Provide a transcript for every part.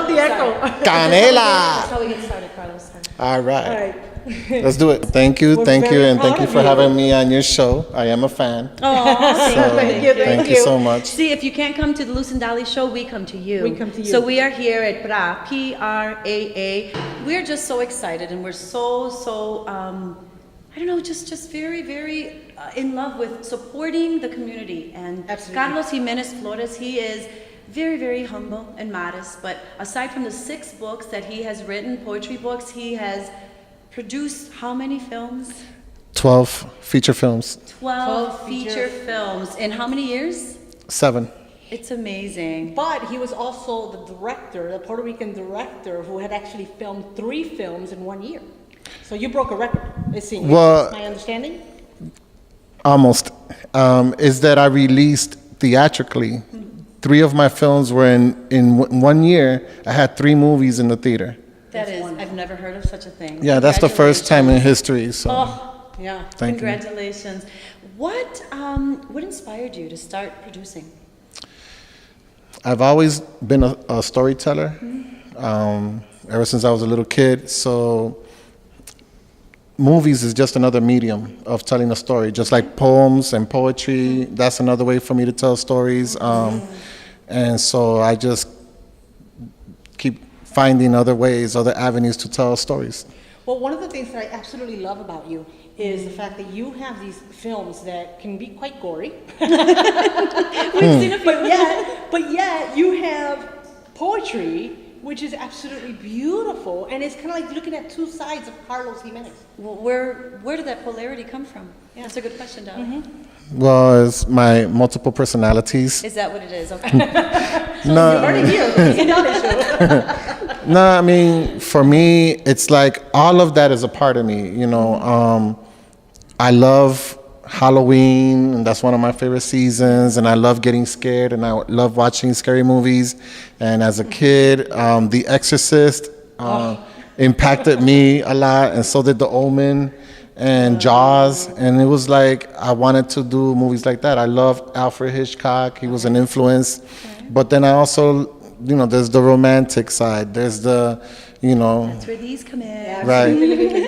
the echo. Canela. That's how we get started, Carlos. All right. All right. Let's do it. Thank you, We're and very thank proud you of for you. having me on your show. I am a fan. Oh, So, thank you so much. See, if you can't come to the Luz and Dolly show, we come to you. We come to you. So we are here at PRAA, P-R-A-A. We're just so excited, and we're so I don't know, just very, very in love with supporting the community. And Absolutely. Carlos Jimenez Flores, he is very, very humble and modest, but aside from the 6 books that he has written, poetry books, he has produced how many films? 12 feature films. 12 feature feature films. In how many years? 7. It's amazing. But he was also the director, the Puerto Rican director, who had actually filmed 3 films in 1 year. So you broke a record, it seems. Well- Is my understanding? Almost. Is that I released theatrically. 3 of my films were in 1 year. I had 3 movies in the theater. That is, I've never heard of such a thing. Yeah, that's the first time in history. So Oh, Yeah. thank you. congratulations. What inspired you to start producing? I've always been a storyteller ever since I was a little kid. So movies is just another medium of telling a story, just like poems and poetry. That's another way for me to tell stories. And so I just keep finding other ways, other avenues to tell stories. Well, one of the things that I absolutely love about you is the fact that you have these films that can be quite gory. We've seen a few. But yet you have poetry, which is absolutely beautiful, and it's kind of like looking at 2 sides of Carlos Jimenez. Where did that polarity come from? That's a good question, Donna. Well, it's my multiple personalities. Is that what it is? Okay. No, no, I mean, for me, it's like all of that is a part of me, you know. I love Halloween, and that's one of my favorite seasons, and I love getting scared, and I love watching scary movies. And as a kid, The Exorcist impacted me a lot, and so did The Omen and Jaws, and it was like I wanted to do movies like that. I love Alfred Hitchcock. He was an influence. But then I also, you know, there's the romantic side. There's the, you know, That's where these come in. right.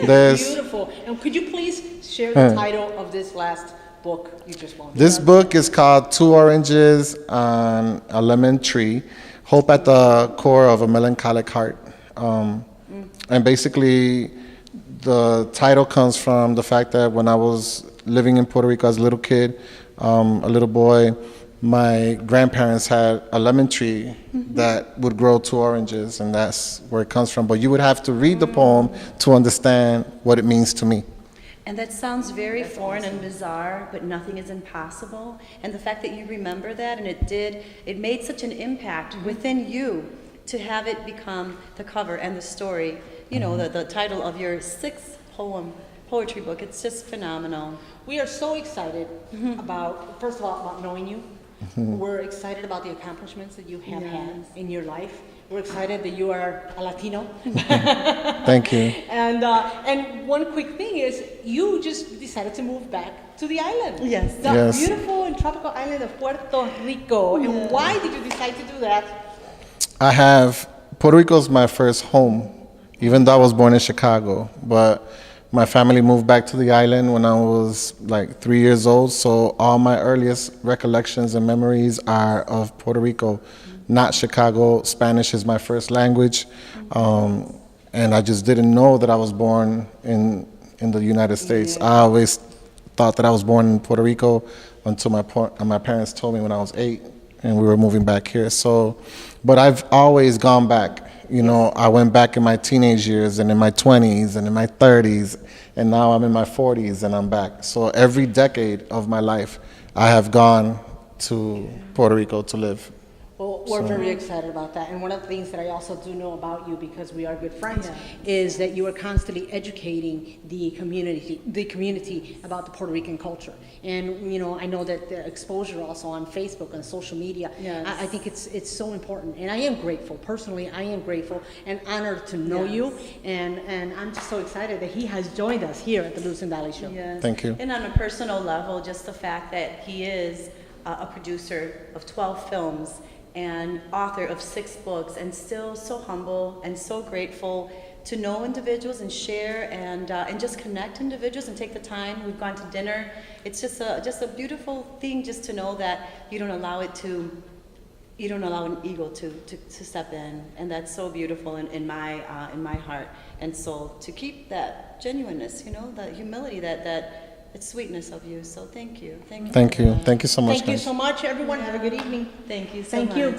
There's Beautiful. And could you please share the title of this last book you just launched? this book is called 2 Oranges on a Lemon Tree, Hope at the Core of a Melancholic Heart. And basically, the title comes from the fact that when I was living in Puerto Rico as a little kid, a little boy, my grandparents had a lemon tree that would grow 2 oranges, and that's where it comes from. But you would have to read the poem to understand what it means to me. And that sounds very foreign and bizarre, but nothing is impossible. And the fact that you remember that, and it made such an impact within you to have it become the cover and the story, you know, the title of your 6th poetry book. It's just phenomenal. We are so excited about, first of all, about knowing you. We're excited about the accomplishments that you have had in your life. We're excited that you are a Latino. Thank you. And one quick thing is, you just decided to move back to the island. Yes. The Yes. beautiful and tropical island of Puerto Rico. And why did you decide to do that? Puerto Rico's my first home, even though I was born in Chicago. But my family moved back to the island when I was like 3 years old. So all my earliest recollections and memories are of Puerto Rico, not Chicago. Spanish is my first language. And I just didn't know that I was born in the United States. I always thought that I was born in Puerto Rico until my parents told me when I was 8 and we were moving back here. So, but I've always gone back. You know, I went back in my teenage years and in my 20s and in my 30s, and now I'm in my 40s and I'm back. So every decade of my life, I have gone to Puerto Rico to live. Well, we're very excited about that. And one of the things that I also do know about you, because we are good friends, is that you are constantly educating the community about the Puerto Rican culture. And, you know, I know that the exposure also on Facebook and social media, I think it's so important. And I am grateful. Personally, I am grateful and honored to know you. And I'm just so excited that he has joined us here at the Luz and Dolly Show. Yes. Thank you. And on a personal level, just the fact that he is a producer of 12 films and author of 6 books, and still so humble and so grateful to know individuals and share and just connect individuals and take the time. We've gone to dinner. It's just a beautiful thing just to know that you don't allow an ego to step in, and that's so beautiful in my heart and soul, to keep that genuineness, that humility, that sweetness of you. So thank you. Thank you so much, Thank you guys. so much, everyone. Have a good evening. Thank you so Thank much. you.